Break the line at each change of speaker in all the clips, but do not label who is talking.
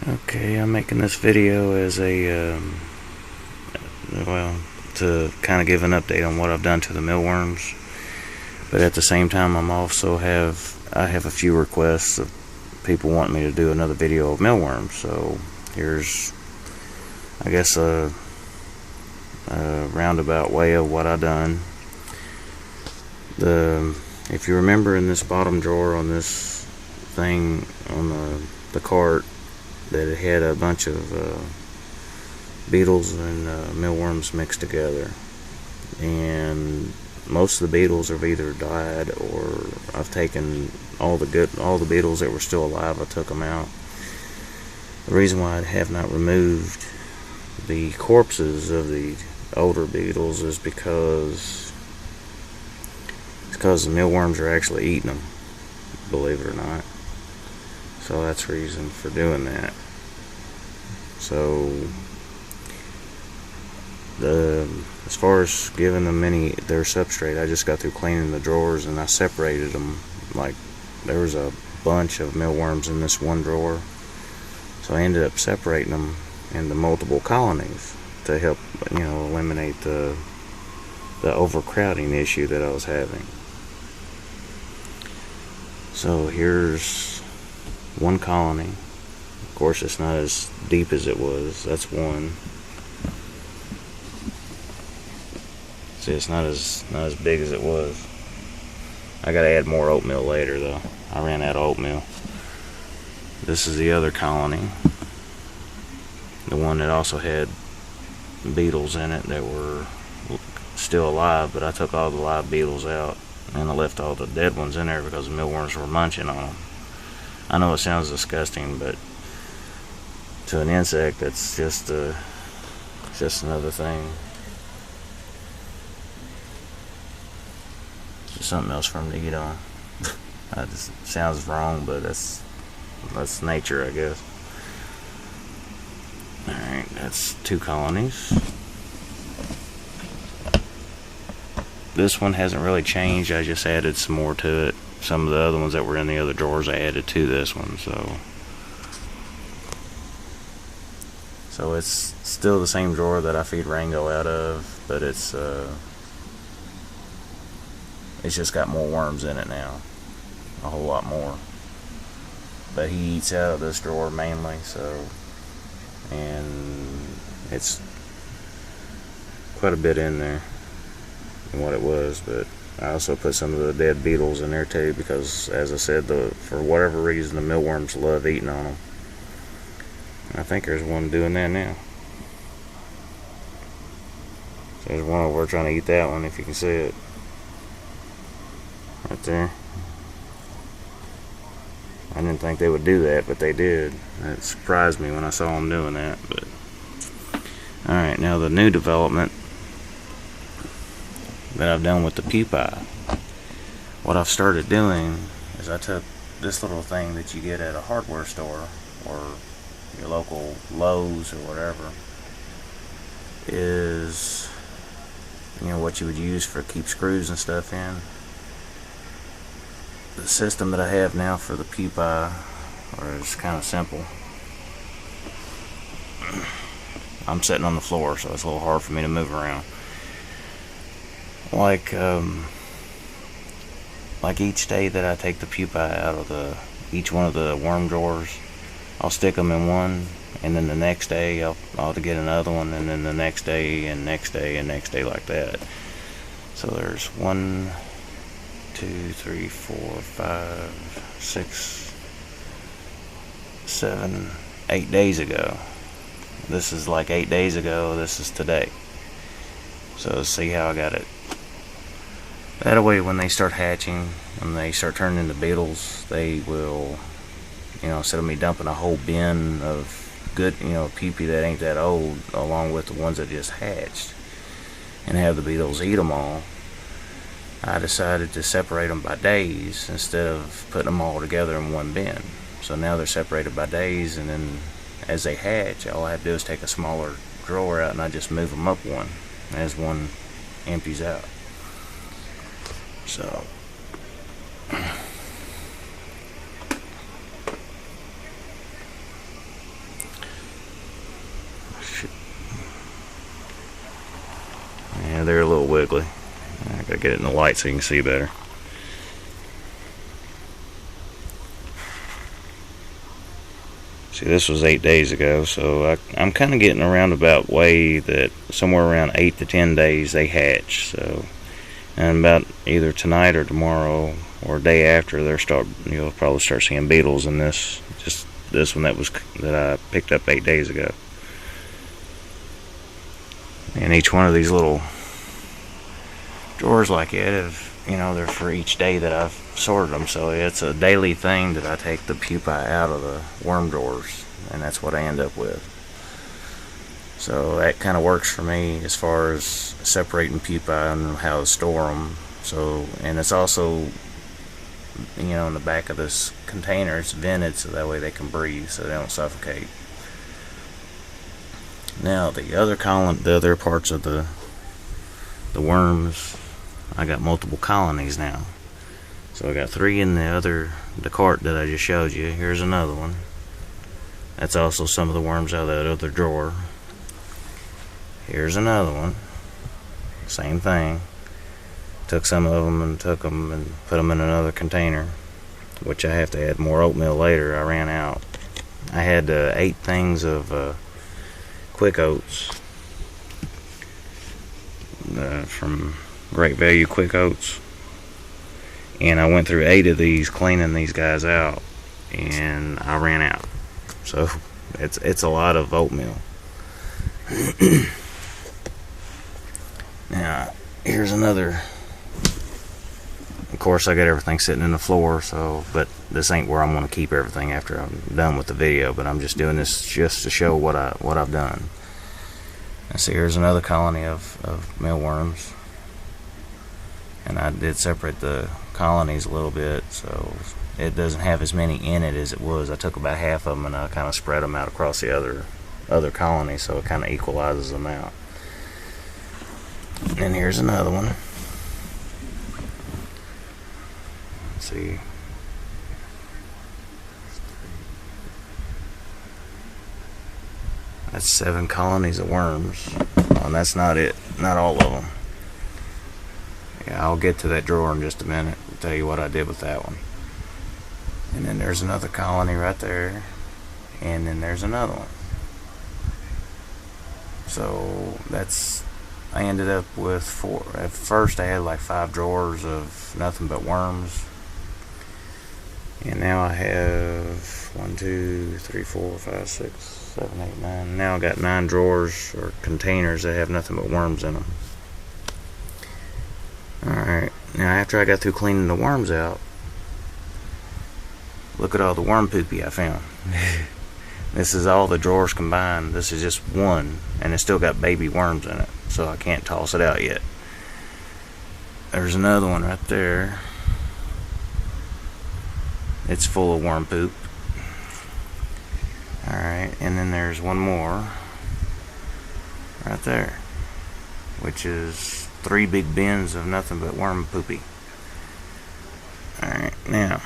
Okay, I'm making this video as a, well, to kind of give an update on what I've done to the mealworms. But at the same time, I have a few requests of people wanting me to do another video of mealworms. So here's, I guess, a roundabout way of what I've done. If you remember in this bottom drawer on this thing on the cart, that it had a bunch of beetles and mealworms mixed together, and most of the beetles have either died or I've taken all the beetles that were still alive. I took them out. The reason why I have not removed the corpses of the older beetles is because the mealworms are actually eating them, believe it or not. So that's the reason for doing that. So as far as giving them their substrate, I just got through cleaning the drawers and I separated them. Like, there was a bunch of mealworms in this one drawer, so I ended up separating them into multiple colonies to help, eliminate the overcrowding issue that I was having. So here's one colony. Of course, it's not as deep as it was. That's one. See, it's not as big as it was. I gotta add more oatmeal later, though. I ran out of oatmeal. This is the other colony, the one that also had beetles in it that were still alive, but I took all the live beetles out and I left all the dead ones in there because the mealworms were munching on them. I know it sounds disgusting, but to an insect, that's just another thing. It's just something else for them to eat on. It just sounds wrong, but that's nature, I guess. Alright, that's two colonies. This one hasn't really changed. I just added some more to it. Some of the other ones that were in the other drawers I added to this one. So it's still the same drawer that I feed Rango out of, but it's just got more worms in it now. A whole lot more. But he eats out of this drawer mainly, and it's quite a bit in there than what it was. But I also put some of the dead beetles in there too, because, as I said, for whatever reason, the mealworms love eating on them. I think there's one doing that now. So there's one over there trying to eat that one, if you can see it. Right there. I didn't think they would do that, but they did. It surprised me when I saw them doing that. But alright, now the new development that I've done with the pupae. What I've started doing is I took this little thing that you get at a hardware store or your local Lowe's or whatever, is what you would use for keep screws and stuff in. The system that I have now for the pupae is kind of simple. I'm sitting on the floor, so it's a little hard for me to move around. Like each day that I take the pupae out of each one of the worm drawers, I'll stick them in one, and then the next day I'll get another one, and then the next day and next day and next day, like that. So there's 1, 2, 3, 4, 5, 6, 7, 8 days ago. This is like 8 days ago. This is today. So see how I got it. That way, when they start hatching, when they start turning into beetles, they will, instead of me dumping a whole bin of good, pupae that ain't that old, along with the ones that just hatched, and have the beetles eat them all, I decided to separate them by days instead of putting them all together in one bin. So now they're separated by days, and then as they hatch, all I have to do is take a smaller drawer out and I just move them up one as one empties out. So quickly. I gotta get it in the light so you can see better. See, this was 8 days ago, so I'm kind of getting a roundabout way that somewhere around 8 to 10 days they hatch. So, and about either tonight or tomorrow or day after, you'll probably start seeing beetles in this. Just this one that I picked up 8 days ago. And each one of these little drawers like it, they're for each day that I've sorted them. So it's a daily thing that I take the pupae out of the worm drawers, and that's what I end up with. So that kind of works for me as far as separating pupae and how to store them. So, and it's also, in the back of this container, it's vented so that way they can breathe, so they don't suffocate. Now the other parts of the worms, I got multiple colonies now. So I got 3 in the cart that I just showed you. Here's another one. That's also some of the worms out of that other drawer. Here's another one. Same thing. Took some of them and put them in another container, which I have to add more oatmeal later. I ran out. I had 8 things of quick oats from Great Value Quick Oats, and I went through 8 of these cleaning these guys out, and I ran out. So it's a lot of oatmeal. Now here's another. Of course, I got everything sitting in the floor, but this ain't where I'm going to keep everything after I'm done with the video. But I'm just doing this just to show what I've done. And see, here's another colony of mealworms, and I did separate the colonies a little bit, so it doesn't have as many in it as it was. I took about half of them and I kind of spread them out across the other colonies, so it kind of equalizes them out. And here's another one. Let's see. That's 7 colonies of worms. Oh, and that's not it. Not all of them. Yeah, I'll get to that drawer in just a minute and tell you what I did with that one. And then there's another colony right there. And then there's another one. So I ended up with 4. At first I had like 5 drawers of nothing but worms. And now I have 1, 2, 3, 4, 5, 6, 7, 8, 9. Now I got 9 drawers or containers that have nothing but worms in them. Alright, now after I got through cleaning the worms out, look at all the worm poopy I found. This is all the drawers combined. This is just one, and it's still got baby worms in it, so I can't toss it out yet. There's another one right there. It's full of worm poop. Alright, and then there's one more right there, which is 3 big bins of nothing but worm poopy. Alright, now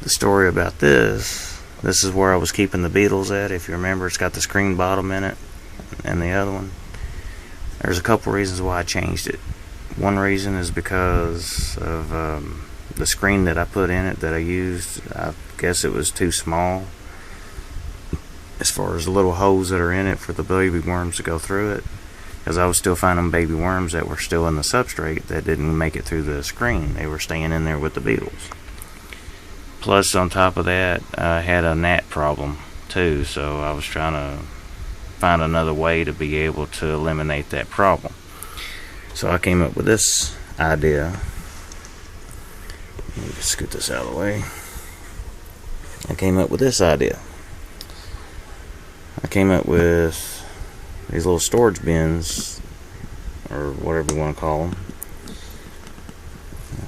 the story about this is where I was keeping the beetles at. If you remember, it's got the screen bottom in it and the other one. There's a couple reasons why I changed it. One reason is because of the screen that I put in it that I used. I guess it was too small as far as the little holes that are in it for the baby worms to go through it, because I was still finding baby worms that were still in the substrate that didn't make it through the screen. They were staying in there with the beetles. Plus, on top of that, I had a gnat problem too, so I was trying to find another way to be able to eliminate that problem. So I came up with this idea. Let me just scoot this out of the way. I came up with this idea. I came up with these little storage bins, or whatever you want to call them.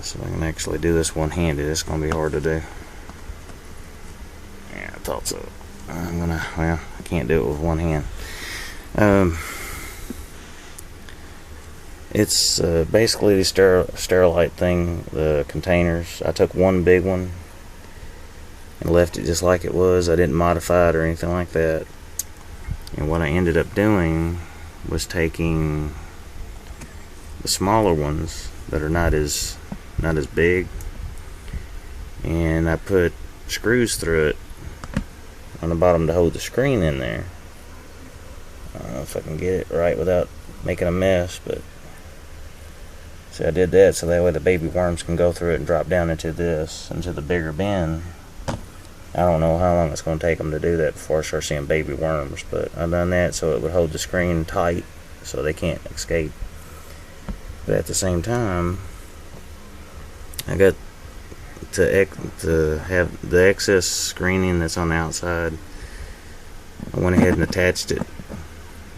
So I can actually do this one-handed. It's going to be hard to do. Yeah, I thought so. I can't do it with one hand. It's basically the sterilite thing, the containers. I took one big one and left it just like it was. I didn't modify it or anything like that. And what I ended up doing was taking the smaller ones that are not as big, and I put screws through it on the bottom to hold the screen in there. I don't know if I can get it right without making a mess, but see, I did that so that way the baby worms can go through it and drop down into the bigger bin. I don't know how long it's going to take them to do that before I start seeing baby worms, but I've done that so it would hold the screen tight so they can't escape. But at the same time, I got to have the excess screening that's on the outside. I went ahead and attached it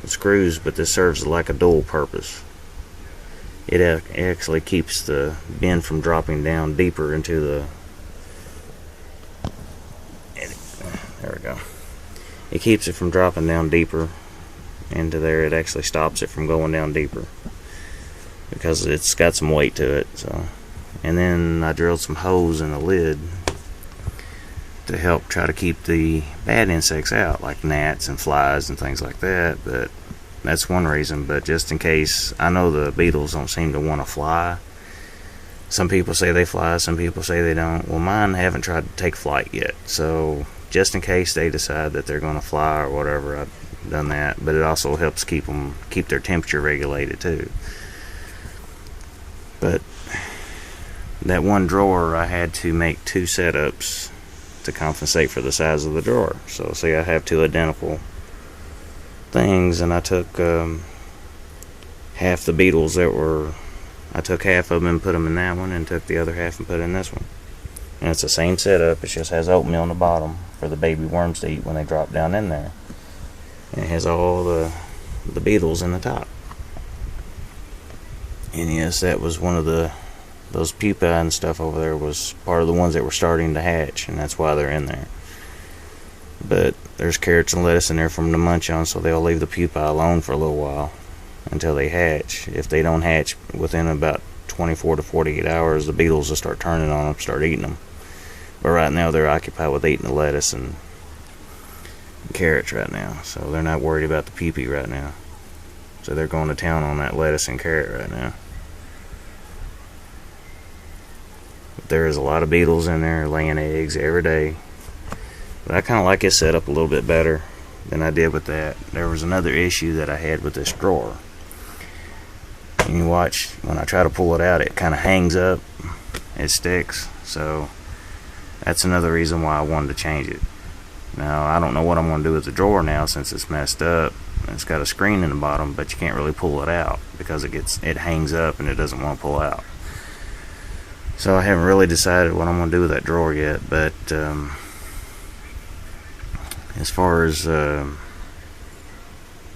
with screws, but this serves like a dual purpose. It actually keeps the bin from dropping down deeper into the... There we go. It keeps it from dropping down deeper into there. It actually stops it from going down deeper because it's got some weight to it. So, and then I drilled some holes in the lid to help try to keep the bad insects out, like gnats and flies and things like that. But that's one reason. But just in case, I know the beetles don't seem to want to fly. Some people say they fly, some people say they don't. Well, mine haven't tried to take flight yet, so just in case they decide that they're going to fly or whatever, I've done that. But it also helps keep their temperature regulated too. But that one drawer, I had to make 2 setups to compensate for the size of the drawer. So see, I have 2 identical things, and I took half the beetles that were... I took half of them and put them in that one, and took the other half and put it in this one. And it's the same setup, it just has oatmeal on the bottom for the baby worms to eat when they drop down in there. And it has all the beetles in the top. And yes, that was one of those pupae and stuff over there was part of the ones that were starting to hatch, and that's why they're in there. But there's carrots and lettuce in there for them to munch on, so they'll leave the pupae alone for a little while until they hatch. If they don't hatch within about 24 to 48 hours, the beetles will start turning on them, start eating them. But right now they're occupied with eating the lettuce and carrots right now, so they're not worried about the pee-pee right now. So they're going to town on that lettuce and carrot right now. But there is a lot of beetles in there laying eggs every day. But I kind of like it set up a little bit better than I did with that. There was another issue that I had with this drawer. And you watch, when I try to pull it out, it kind of hangs up. It sticks. So that's another reason why I wanted to change it. Now, I don't know what I'm going to do with the drawer now since it's messed up. It's got a screen in the bottom, but you can't really pull it out because it hangs up and it doesn't want to pull out. So I haven't really decided what I'm going to do with that drawer yet. But as far as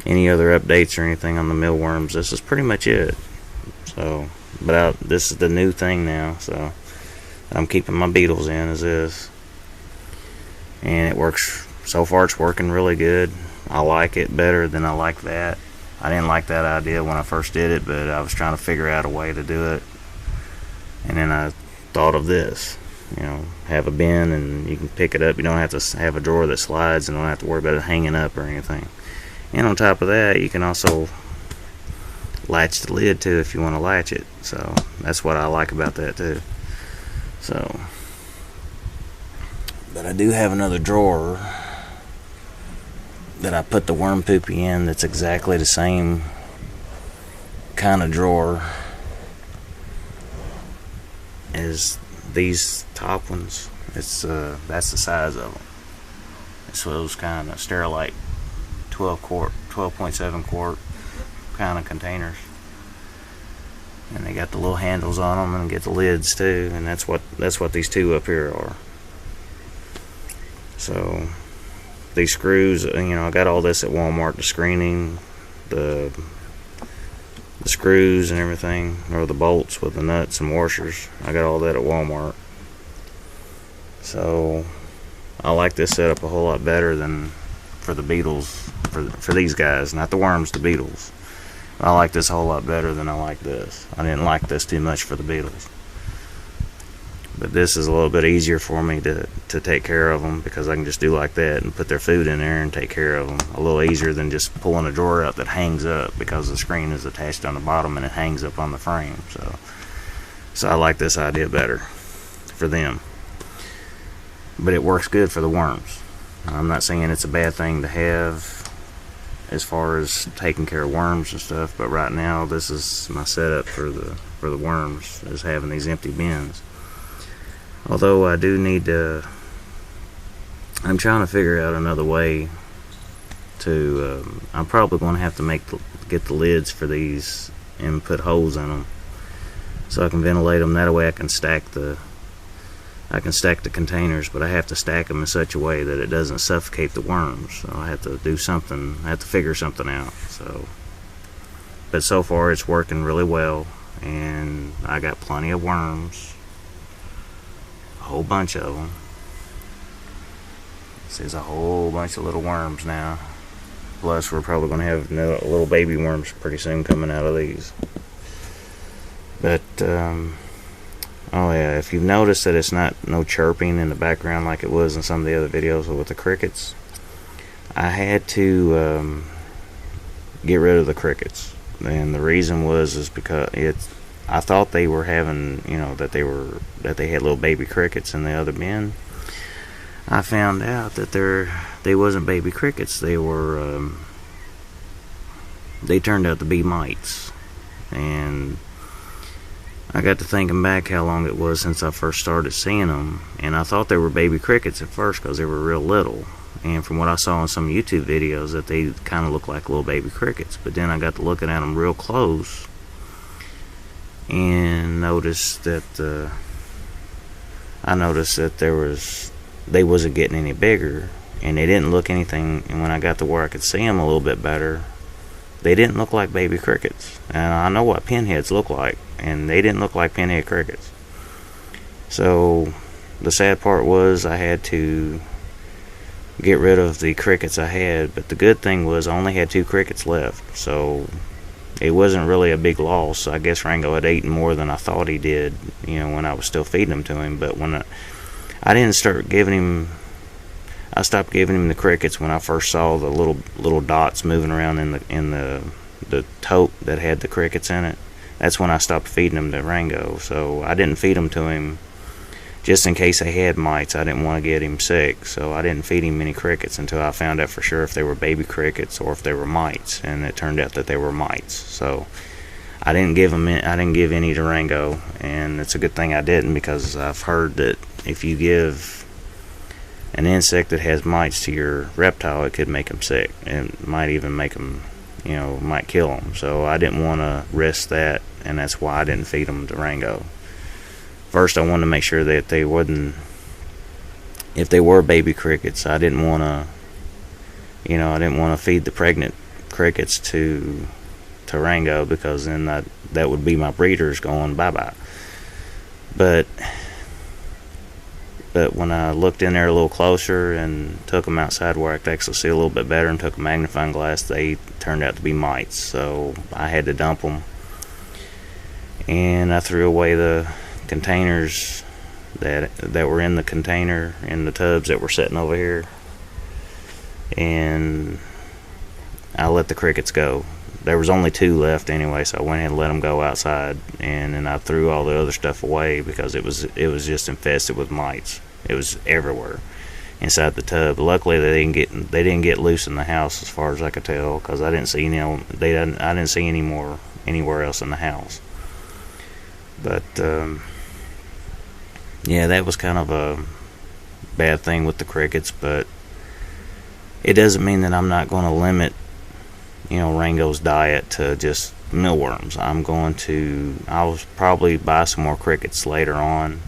any other updates or anything on the mealworms, this is pretty much it. So, but this is the new thing now, so I'm keeping my beetles in as is, and it works. So far it's working really good. I like it better than I like that. I didn't like that idea when I first did it, but I was trying to figure out a way to do it, and then I thought of this. You know, have a bin and you can pick it up. You don't have to have a drawer that slides, and don't have to worry about it hanging up or anything. And on top of that, you can also latch the lid too if you want to latch it. So that's what I like about that too. So, but I do have another drawer that I put the worm poopy in that's exactly the same kind of drawer as these top ones. It's that's the size of them. It's those kind of Sterilite 12.7 quart kind of containers, and they got the little handles on them and get the lids too, and that's what these 2 up here are. So these screws, you know, I got all this at Walmart, the screening, the screws and everything, or the bolts with the nuts and washers. I got all that at Walmart. So I like this setup a whole lot better than for the beetles, for these guys, not the worms, the beetles. I like this a whole lot better than I like this. I didn't like this too much for the beetles. But this is a little bit easier for me to take care of them, because I can just do like that and put their food in there and take care of them. A little easier than just pulling a drawer out that hangs up, because the screen is attached on the bottom and it hangs up on the frame. So I like this idea better for them. But it works good for the worms. I'm not saying it's a bad thing to have as far as taking care of worms and stuff, but right now this is my setup for the worms, is having these empty bins. Although I do need to, I'm trying to figure out another way to, I'm probably going to have to get the lids for these and put holes in them so I can ventilate them. That way I can stack the containers, but I have to stack them in such a way that it doesn't suffocate the worms. So I have to do something, I have to figure something out. But so far it's working really well, and I got plenty of worms. A whole bunch of them. This is a whole bunch of little worms now. Plus we're probably going to have little baby worms pretty soon coming out of these. But oh yeah, if you've noticed that it's no chirping in the background like it was in some of the other videos with the crickets, I had to get rid of the crickets, and the reason is because I thought they were having, that they had little baby crickets in the other bin. I found out that they wasn't baby crickets. They turned out to be mites. And I got to thinking back how long it was since I first started seeing them, and I thought they were baby crickets at first because they were real little. And from what I saw in some YouTube videos, that they kind of looked like little baby crickets. But then I got to looking at them real close and noticed that they wasn't getting any bigger, and they didn't look anything. And when I got to where I could see them a little bit better, they didn't look like baby crickets. And I know what pinheads look like, and they didn't look like pinhead crickets. So the sad part was I had to get rid of the crickets I had. But the good thing was I only had 2 crickets left, so it wasn't really a big loss. I guess Rango had eaten more than I thought he did, when I was still feeding them to him. But when I didn't start giving him, I stopped giving him the crickets when I first saw the little dots moving around in the tote that had the crickets in it. That's when I stopped feeding them to Rango. So I didn't feed them to him just in case they had mites. I didn't want to get him sick, so I didn't feed him any crickets until I found out for sure if they were baby crickets or if they were mites, and it turned out that they were mites. So I didn't give any to Rango, and it's a good thing I didn't, because I've heard that if you give an insect that has mites to your reptile, it could make them sick. It might even make them, might kill them. So I didn't want to risk that, and that's why I didn't feed them to Rango. First, I wanted to make sure that they wouldn't, if they were baby crickets, I didn't want to feed the pregnant crickets to Rango, because then that would be my breeders going bye-bye. But when I looked in there a little closer and took them outside where I could actually see a little bit better and took a magnifying glass, they turned out to be mites. So I had to dump them, and I threw away the containers that were in the container in the tubs that were sitting over here, and I let the crickets go. There was only 2 left anyway, so I went ahead and let them go outside, and then I threw all the other stuff away because it was just infested with mites. It was everywhere inside the tub. Luckily they didn't get loose in the house, as far as I could tell, because I didn't see I didn't see any more anywhere else in the house. But yeah, that was kind of a bad thing with the crickets, but it doesn't mean that I'm not going to limit, Rango's diet to just mealworms. I'll probably buy some more crickets later on,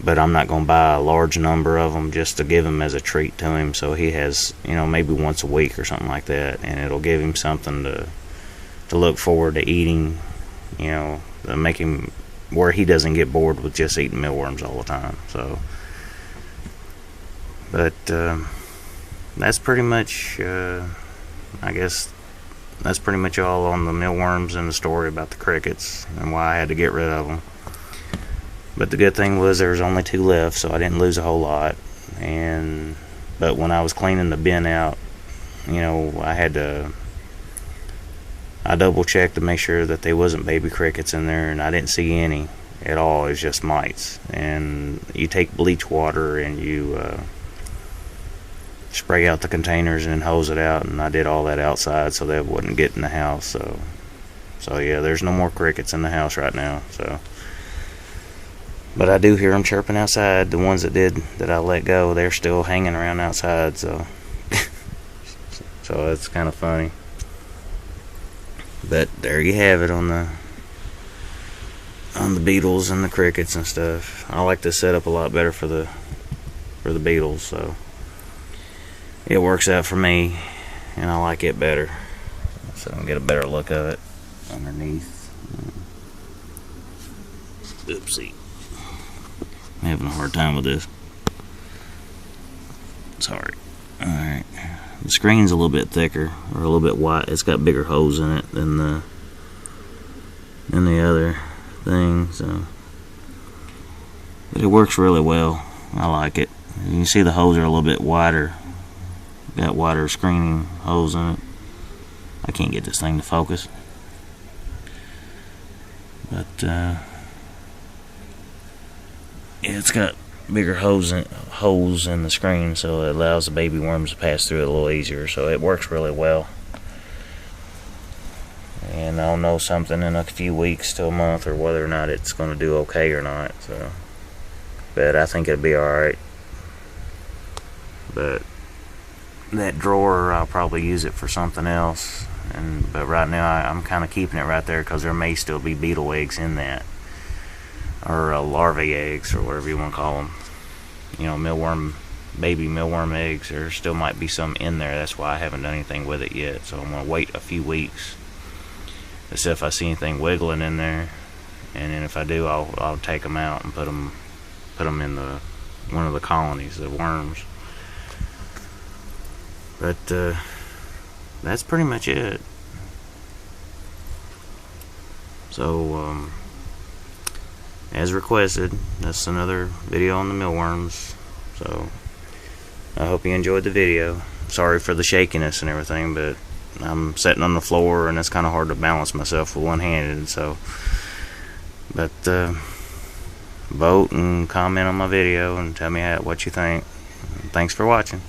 but I'm not going to buy a large number of them just to give him as a treat to him, so he has, maybe once a week or something like that, and it'll give him something to look forward to eating, to make him where he doesn't get bored with just eating mealworms all the time. So, but that's pretty much, I guess that's pretty much all on the mealworms and the story about the crickets and why I had to get rid of them. But the good thing was there was only 2 left, so I didn't lose a whole lot. But when I was cleaning the bin out, you know, I double checked to make sure that there wasn't baby crickets in there, and I didn't see any at all. It was just mites. And you take bleach water and you spray out the containers and hose it out, and I did all that outside so that wouldn't get in the house. So yeah, there's no more crickets in the house right now. But I do hear them chirping outside. The ones that I let go, they're still hanging around outside. So it's kind of funny. But there you have it on the beetles and the crickets and stuff. I like this setup a lot better for the beetles, so it works out for me, and I like it better. So I'll get a better look of it underneath. Oopsie. I'm having a hard time with this. Sorry. Alright. The screen's a little bit thicker, or a little bit wide. It's got bigger holes in it than the other thing, so. But it works really well. I like it. You can see the holes are a little bit wider. Got wider screening holes in it. I can't get this thing to focus. But yeah, it's got bigger holes in the screen, so it allows the baby worms to pass through it a little easier. So it works really well. And I'll know something in a few weeks to a month, or whether or not it's going to do okay or not. So, but I think it'll be alright. But that drawer, I'll probably use it for something else. But right now I'm kind of keeping it right there because there may still be beetle eggs in that, or larvae eggs, or whatever you want to call them. You know, baby mealworm eggs. There still might be some in there. That's why I haven't done anything with it yet. So I'm gonna wait a few weeks to see if I see anything wiggling in there, and then if I do, I'll take them out and put them in one of the colonies, the worms. But that's pretty much it. So as requested, that's another video on the mealworms. So I hope you enjoyed the video. Sorry for the shakiness and everything, but I'm sitting on the floor and it's kind of hard to balance myself with one-handed. So, but vote and comment on my video and tell me what you think. Thanks for watching.